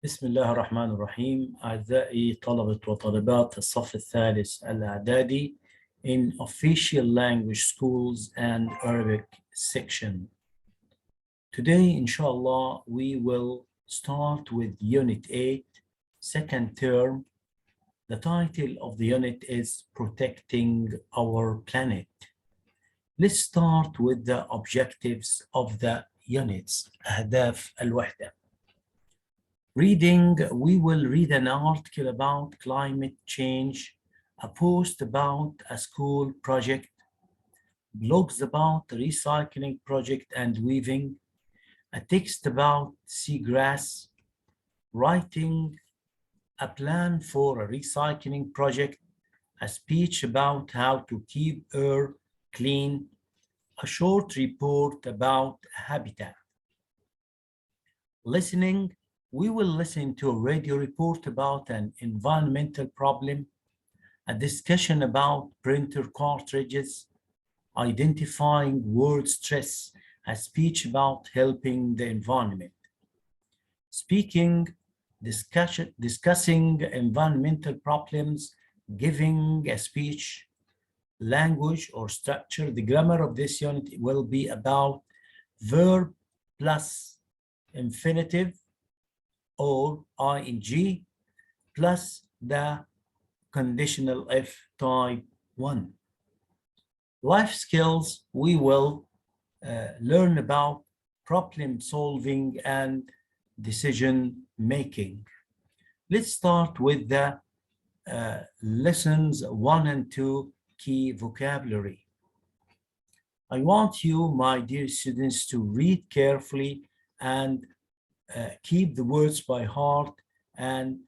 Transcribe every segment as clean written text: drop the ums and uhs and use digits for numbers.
بسم الله الرحمن الرحيم. أعزائي طلبة وطالبات الصف الثالث الإعدادي in official language schools and Arabic section. Today, inshallah, we will start with Unit 8, second term. The title of the unit is Protecting Our Planet. Let's start with the objectives of the units, أهداف الوحدة. Reading, we will read an article about climate change, a post about a school project, blogs about the recycling project and weaving, a text about seagrass, writing a plan for a recycling project, a speech about how to keep air clean, a short report about habitat. Listening, we will listen to a radio report about an environmental problem, a discussion about printer cartridges, identifying word stress, a speech about helping the environment. Speaking, discussing environmental problems, giving a speech. Language or structure, the grammar of this unit will be about verb plus infinitive or ing plus the conditional if type 1. Life skills, we will learn about problem solving and decision making. Let's start with the lessons 1 and 2 key vocabulary. I want you, my dear students, to read carefully and keep the words by heart and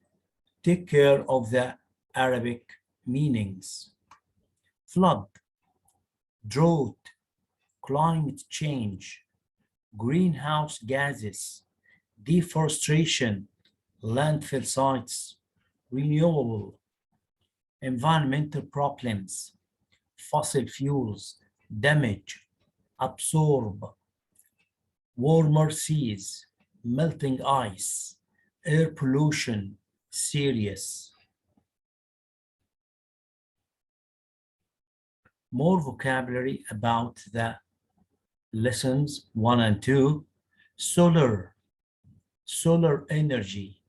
take care of the Arabic meanings. Flood, drought, climate change, greenhouse gases, deforestation, landfill sites, renewable, environmental problems, fossil fuels, damage, absorb, warmer seas, melting ice, air pollution, serious. More vocabulary about the lessons 1 and 2. Solar energy,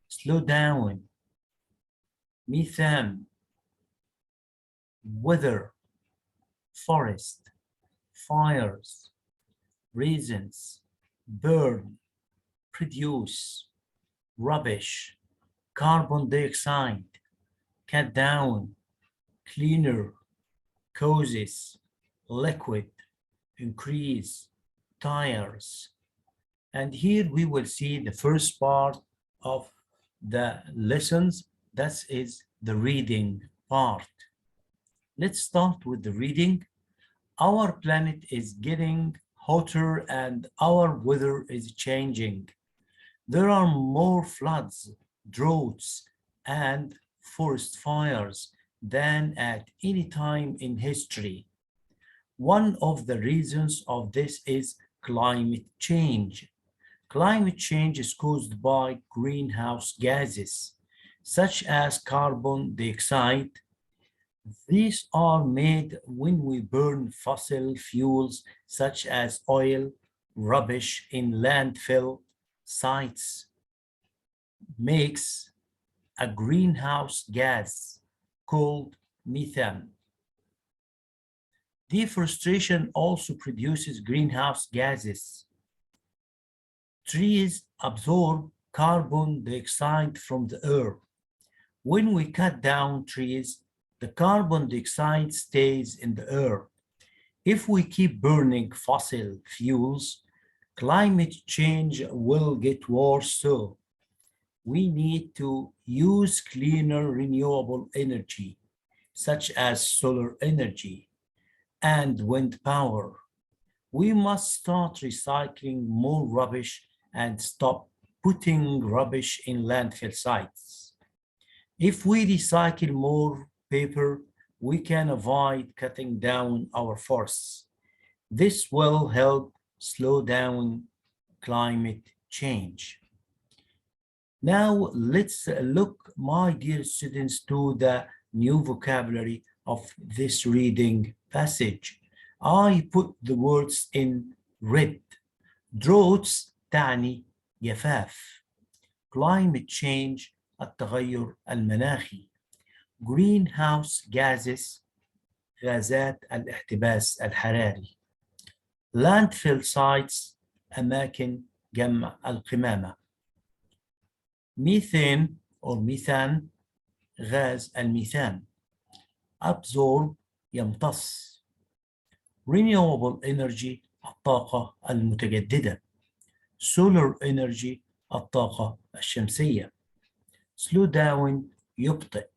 slow down, methane, weather, forest, fires, reasons, burn, produce, rubbish, carbon dioxide, cut down, cleaner, causes, liquid, increase, tires. And here we will see the first part of the lessons, that is the reading part. Let's start with the reading. Our planet is getting hotter and our weather is changing. There are more floods, droughts, and forest fires than at any time in history. One of the reasons of this is climate change. Climate change is caused by greenhouse gases, such as carbon dioxide. These are made when we burn fossil fuels such as oil, rubbish in landfill sites, makes a greenhouse gas called methane. Deforestation also produces greenhouse gases. Trees absorb carbon dioxide from the air. When we cut down trees, the carbon dioxide stays in the air. If we keep burning fossil fuels, climate change will get worse. So we need to use cleaner renewable energy, such as solar energy and wind power. We must start recycling more rubbish and stop putting rubbish in landfill sites. If we recycle more paper, we can avoid cutting down our forests. This will help slow down climate change. Now let's look, my dear students, to the new vocabulary of this reading passage. I put the words in red. droughts تعني جفاف. climate change التغير المناخي. greenhouse gases غازات الاحتباس الحراري. landfill sites أماكن جمع القمامة. methane أو ميثان غاز الميثان. absorb يمتص. renewable energy الطاقة المتجددة. solar energy الطاقة الشمسية. slow down يبطئ.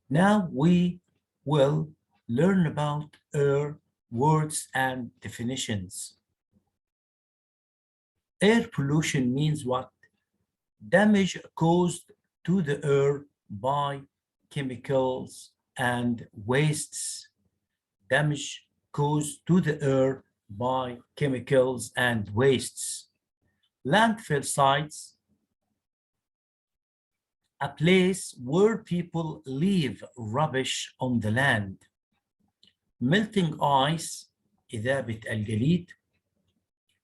Now we will learn about air words and definitions. Air pollution means what? Damage caused to the air by chemicals and wastes. Damage caused to the air by chemicals and wastes. Landfill sites, a place where people leave rubbish on the land. Melting ice, إذابة الجليد.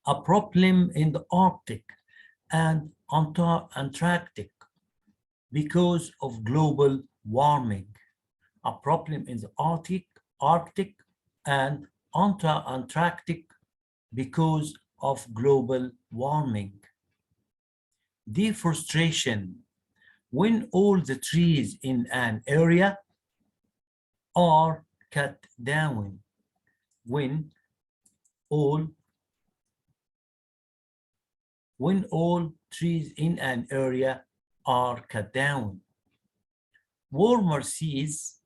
A problem in the Arctic and Antarctic because of global warming. A problem in the Arctic and Antarctic because of global warming. Deforestation, when all the trees in an area are cut down. When all trees in an area are cut down. Warmer seas,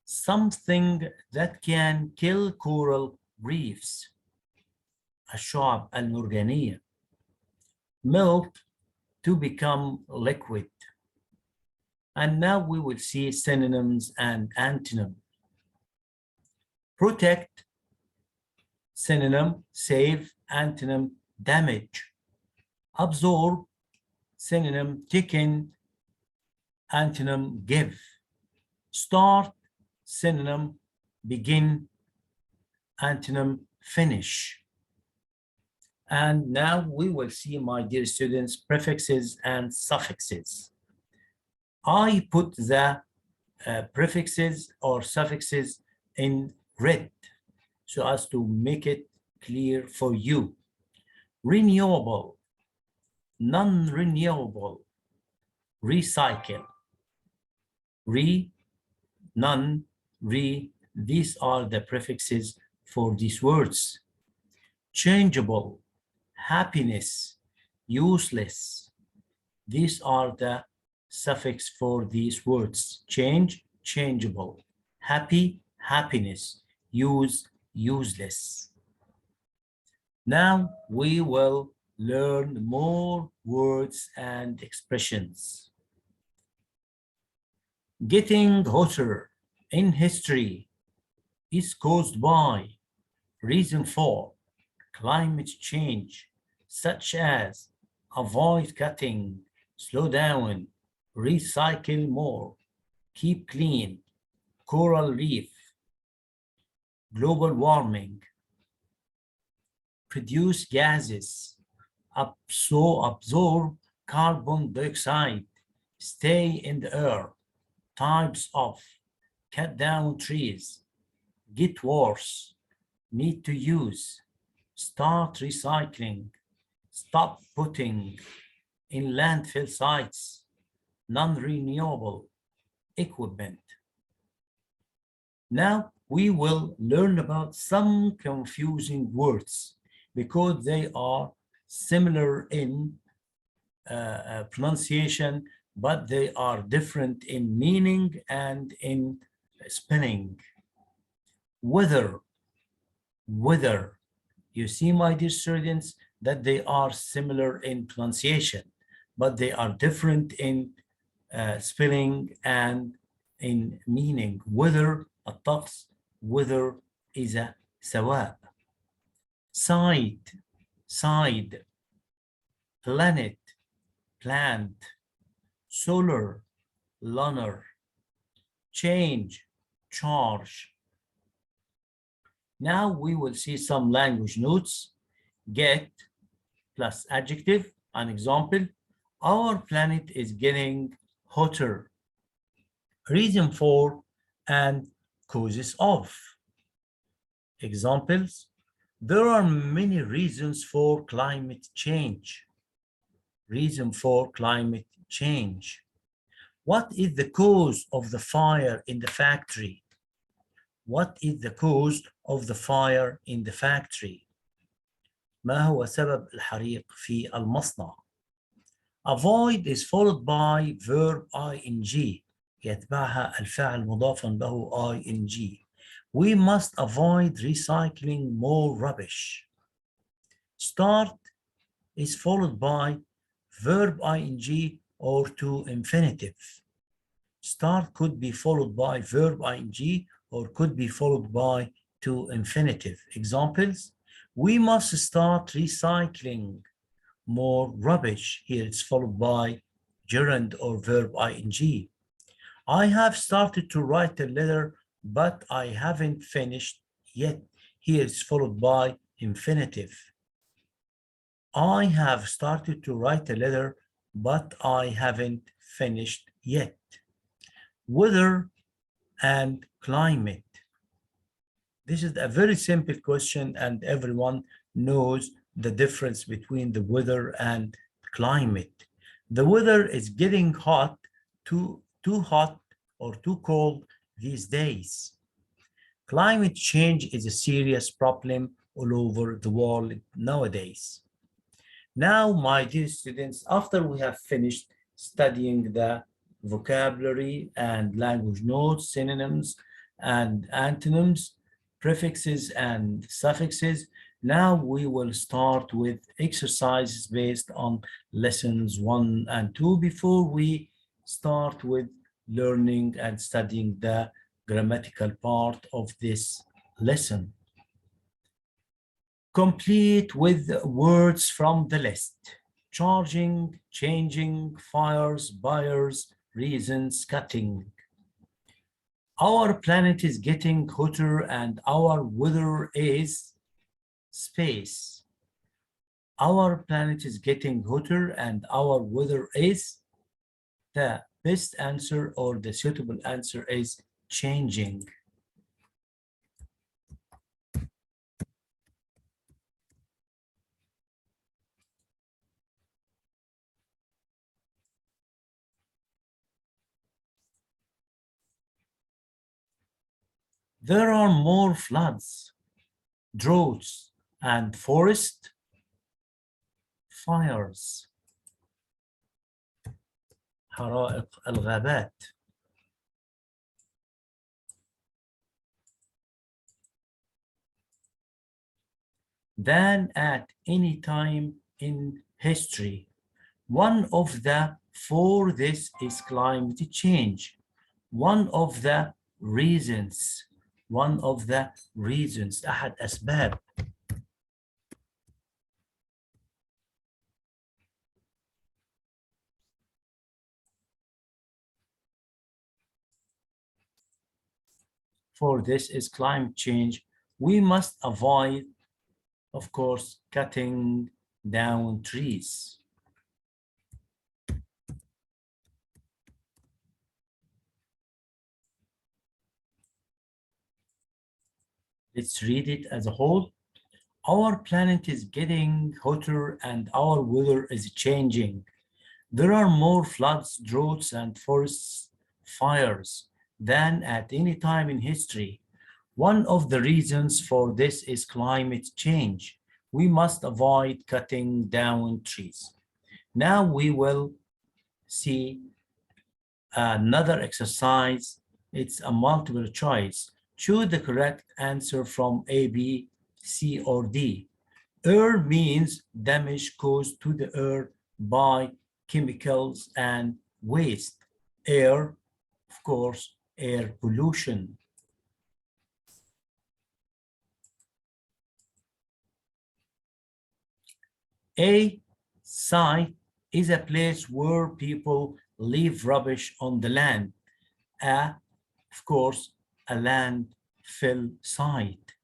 something that can kill coral reefs. الشعب المرجانية. Melt, to become liquid. And now we will see synonyms and antonyms. Protect, synonym, save, antonym, damage. Absorb, synonym, taken, antonym, give. Start, synonym, begin, antonym, finish. And now we will see, my dear students, prefixes and suffixes. I put the prefixes or suffixes in red so as to make it clear for you. Renewable, non-renewable, recycle, none, these are the prefixes for these words. Changeable, happiness, useless, these are the suffix for these words. Change, changeable, happy, happiness, use, useless. Now we will learn more words and expressions. Getting hotter in history is caused by, reason for, climate change, such as avoid cutting, slow down, recycle more, keep clean, coral reef, global warming, produce gases, absorb carbon dioxide, stay in the air, types of, cut down trees, get worse, need to use, start recycling, stop putting in landfill sites, non-renewable equipment. Now we will learn about some confusing words because they are similar in pronunciation, but they are different in meaning and in spelling. Weather, you see, my dear students, that they are similar in pronunciation, but they are different in spelling and in meaning. Weather, الطقس, weather is a سواء. Side, side, planet, plant, solar, lunar, change, charge. Now we will see some language notes. Get plus adjective. An example, our planet is getting hotter. Reason for and causes of. Examples, there are many reasons for climate change. Reason for climate change. What is the cause of the fire in the factory? What is the cause of the fire in the factory? ما هو سبب الحريق في المصنع؟ Avoid is followed by verb ing. يتبعها الفعل مضافا له ing. We must avoid recycling more rubbish. Start is followed by verb ing or to infinitive. Start could be followed by verb ing or could be followed by to infinitive. Examples, we must start recycling more rubbish. Here it's followed by gerund or verb ing. I have started to write a letter, but I haven't finished yet. Here it's followed by infinitive. I have started to write a letter, but I haven't finished yet. Weather and climate. This is a very simple question, and everyone knows the difference between the weather and climate. The weather is getting hot, too hot or too cold these days. Climate change is a serious problem all over the world nowadays. Now, my dear students, after we have finished studying the vocabulary and language notes, synonyms and antonyms, prefixes and suffixes, now we will start with exercises based on lessons 1 and 2 before we start with learning and studying the grammatical part of this lesson. Complete with words from the list. Charging, changing, fires, buyers, reasons, cutting. Our planet is getting hotter and our weather is space. Our planet is getting hotter and our weather is, the best answer or the suitable answer is changing. There are more floods, droughts, and forest fires. حرائق الغابات. Than at any time in history. One of the for this is climate change. One of the reasons. أحد أسباب. For this is climate change. We must avoid, of course, cutting down trees. Let's read it as a whole. Our planet is getting hotter and our weather is changing. There are more floods, droughts, and forest fires than at any time in history. One of the reasons for this is climate change. We must avoid cutting down trees. Now we will see another exercise. It's a multiple choice. Choose the correct answer from A, B, C, or D. Air means damage caused to the air by chemicals and waste. Air, of course, air pollution. A site is a place where people leave rubbish on the land. Of course, a landfill site.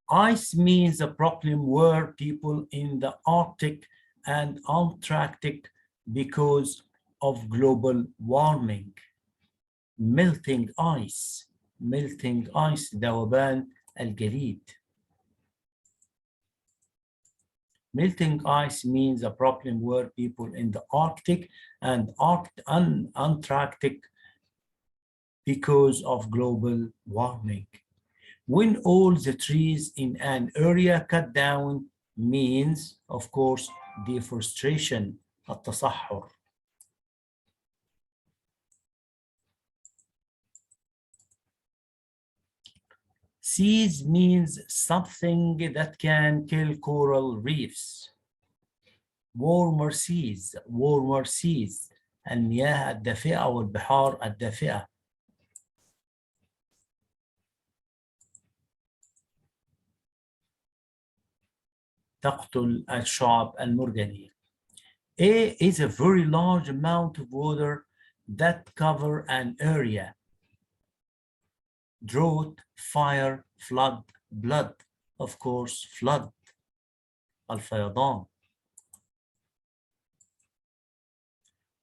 Ice means a problem where people in the Arctic and Antarctic because of global warming. Melting ice, ذوبان الجليد. Melting ice means a problem where people in the Arctic and Antarctic because of global warming. When all the trees in an area cut down means, of course, deforestation, التصحر. Seas means something that can kill coral reefs. Warmer seas, المياه الدافئة أو البحار الدافئة. تقتل الشعب المرجانية. A is a very large amount of water that cover an area. Drought, fire, flood, blood. Of course, flood. الفيضان.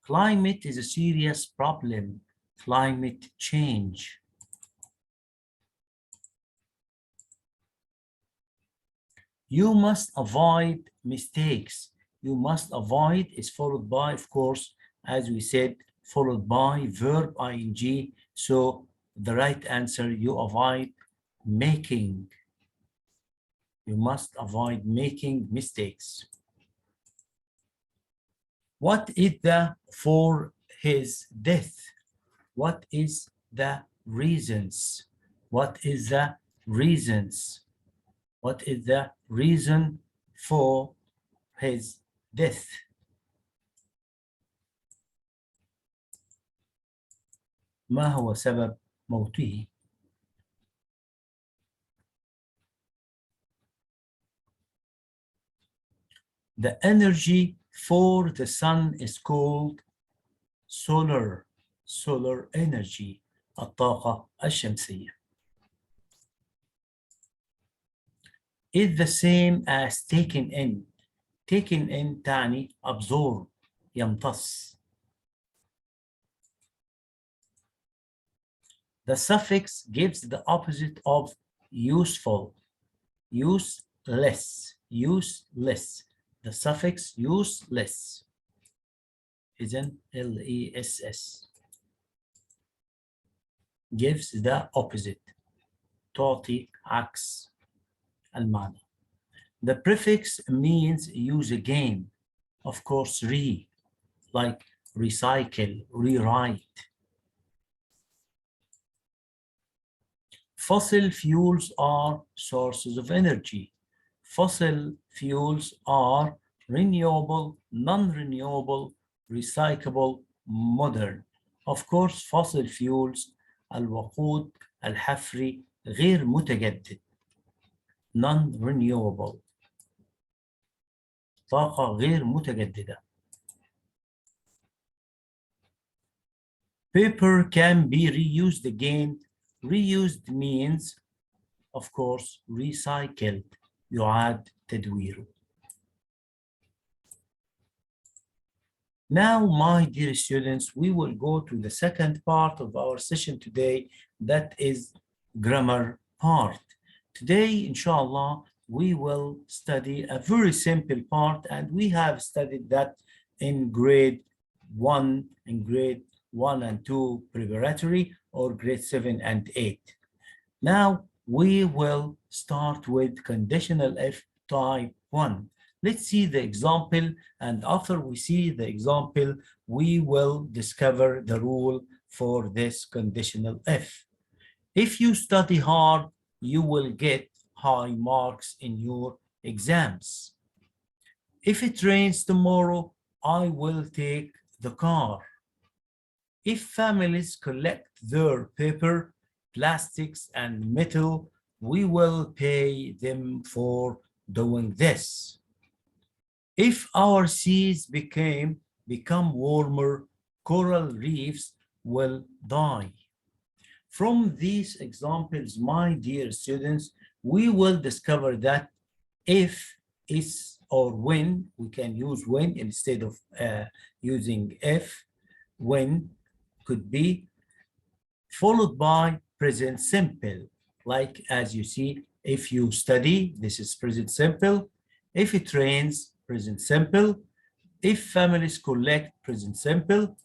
Climate is a serious problem. Climate change. You must avoid mistakes. You must avoid is followed by, of course, as we said, followed by verb ing. So the right answer, you avoid making. You must avoid making mistakes. What is the for his death? What is the reasons? What is the reasons? What is the reason for his death? ما هو سبب موته؟ The energy for the sun is called solar energy, الطاقة الشمسية. Is the same as taken in. Taken in تعني absorb, يمتص. The suffix gives the opposite of useful. Useless. The suffix useless is an less. Gives the opposite. تعطي عكس المعنى. The prefix means use again. Of course, like recycle, rewrite. Fossil fuels are sources of energy. Fossil fuels are renewable, non-renewable, recyclable, modern. Of course, fossil fuels الوقود الحفري غير متجدد. Non-renewable. طاقة غير متجددة. Paper can be reused again. Reused means, of course, recycled. يعاد تدويره. Now, my dear students, we will go to the second part of our session today, that is grammar part. Today, inshallah, we will study a very simple part, and we have studied that in grade 1 and 2 preparatory, or grade 7 and 8. Now, we will start with conditional F type 1. Let's see the example, and after we see the example, we will discover the rule for this conditional F. If you study hard, you will get high marks in your exams. If it rains tomorrow, I will take the car. If families collect their paper, plastics and metal, we will pay them for doing this. If our seas become warmer, coral reefs will die. From these examples, my dear students, we will discover that if, is, or when, we can use when instead of using if. When could be followed by present simple, like as you see, if you study, this is present simple. If it rains, present simple. If families collect, present simple.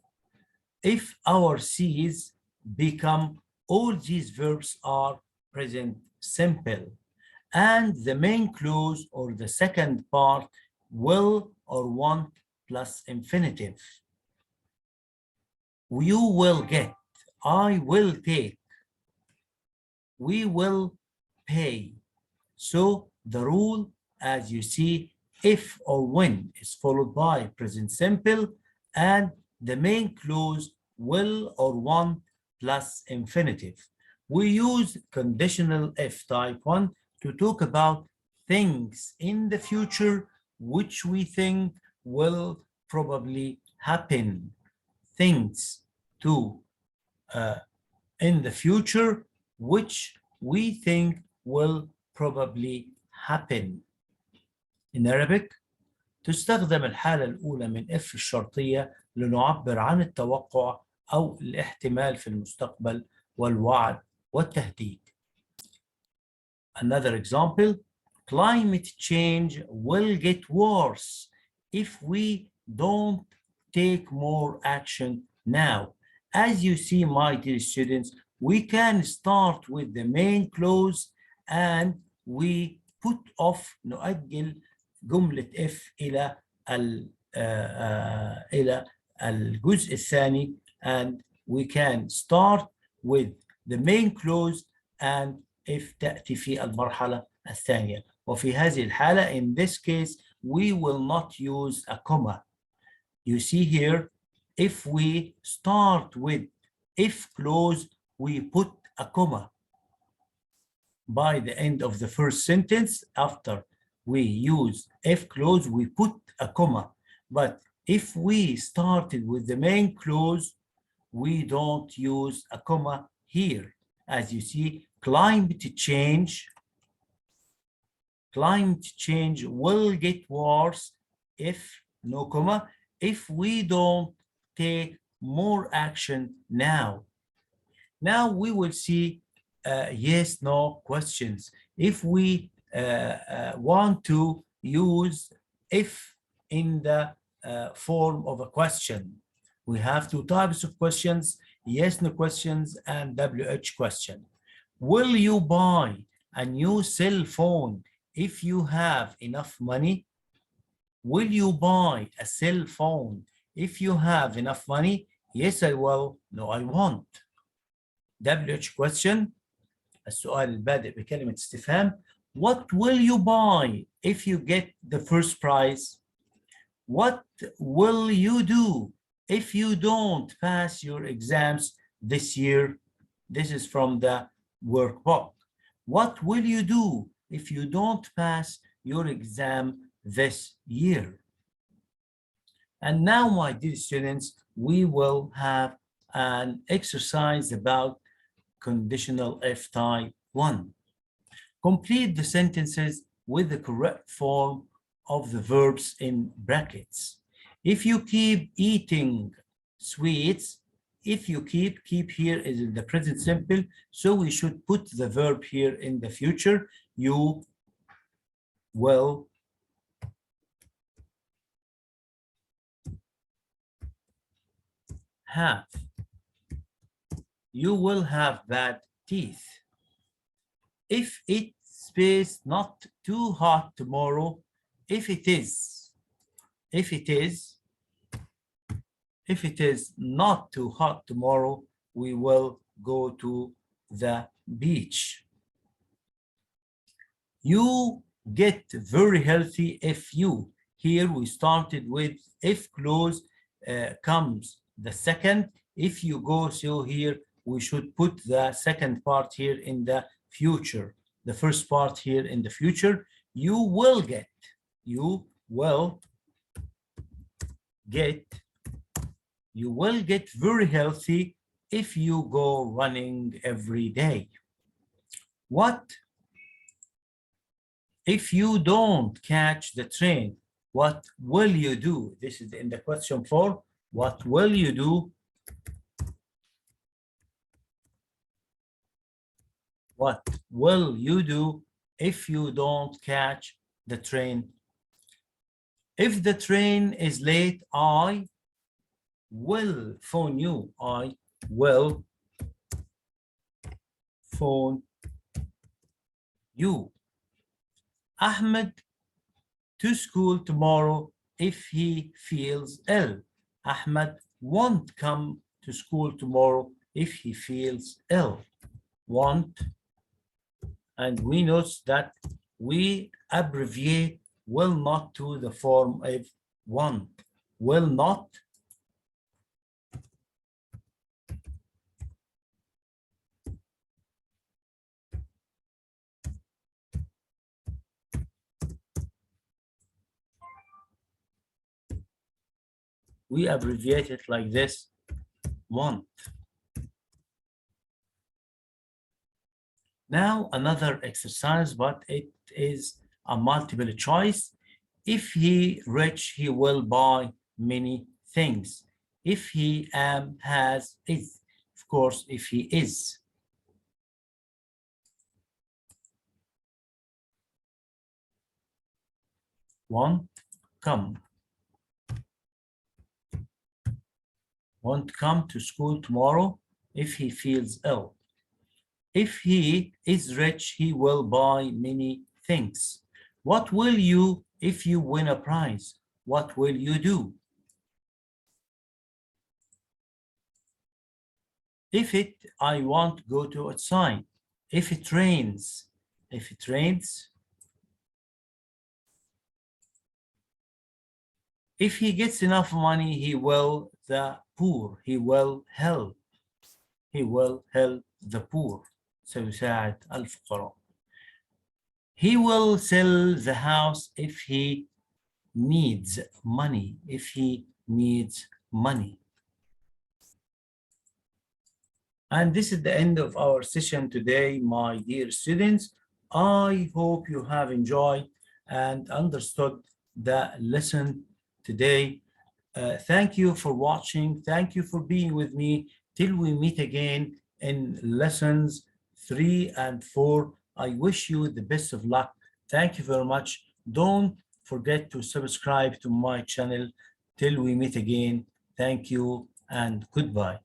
If our seas become, all these verbs are present simple. And the main clause or the second part, will or want plus infinitive. You will get, I will take, we will pay. So the rule, as you see, if or when is followed by present simple and the main clause will or want plus infinitive. We use conditional if type 1 to talk about things in the future which we think will probably happen. Things in the future which we think will probably happen. In Arabic, تستخدم الحالة الأولى من if الشرطية لنعبر عن التوقع أو الاحتمال في المستقبل والوعد والتهديد. Another example, climate change will get worse if we don't take more action now. As you see, my dear students, we can start with the main clause and we put off, نؤجل جملة if إلى الجزء الثاني, and we can start with the main clause and if تأتي في المرحلة الثانية. وفي هذه الحالة, in this case, we will not use a comma. You see here, if we start with if clause, we put a comma by the end of the first sentence. After we use if clause, we put a comma. But if we started with the main clause, we don't use a comma here. As you see, climate change will get worse if, no comma, if we don't take more action now. Now we will see yes, no questions. If we want to use if in the form of a question, we have two types of questions, yes, no questions and WH question. Will you buy a new cell phone if you have enough money? Will you buy a cell phone if you have enough money? Yes, I will. No, I won't. WH question, السؤال البادئ بكلمة استفهام. What will you buy if you get the first prize? What will you do if you don't pass your exams this year? This is from the workbook. What will you do if you don't pass your exam this year? And now, my dear students, we will have an exercise about conditional if type 1. Complete the sentences with the correct form of the verbs in brackets. If you keep eating sweets, if you keep here is in the present simple, so we should put the verb here in the future. You will have. You will have bad teeth. If it's space not too hot tomorrow, if it is not too hot tomorrow, we will go to the beach. You get very healthy if you. Here we started with if clause comes the second. If you go, so here we should put the second part here in the future. The first part here in the future. You will get very healthy if you go running every day. What if you don't catch the train? What will you do? This is in the question form. What will you do? What will you do if you don't catch the train? If the train is late, I will phone you. I will phone you. Ahmed to school tomorrow if he feels ill. Ahmed won't come to school tomorrow if he feels ill. Won't. And we notice that we abbreviate will not to the form of want. Will not. We abbreviate it like this, want. Now another exercise, but it is a multiple choice. If he rich, he will buy many things. If he has, is. Of course, if he is. Won't come. Won't come to school tomorrow if he feels ill. If he is rich, he will buy many things. What will you if you win a prize? What will you do? If I won't go to outside. If it rains. If it rains. If he gets enough money, he will the poor. He will help. He will help the poor. سيساعد الفقراء. He will sell the house if he needs money. If he needs money. And this is the end of our session today, my dear students. I hope you have enjoyed and understood the lesson today. Thank you for watching. Thank you for being with me till we meet again in lessons 3 and 4. I wish you the best of luck. Thank you very much. Don't forget to subscribe to my channel till we meet again. Thank you and goodbye.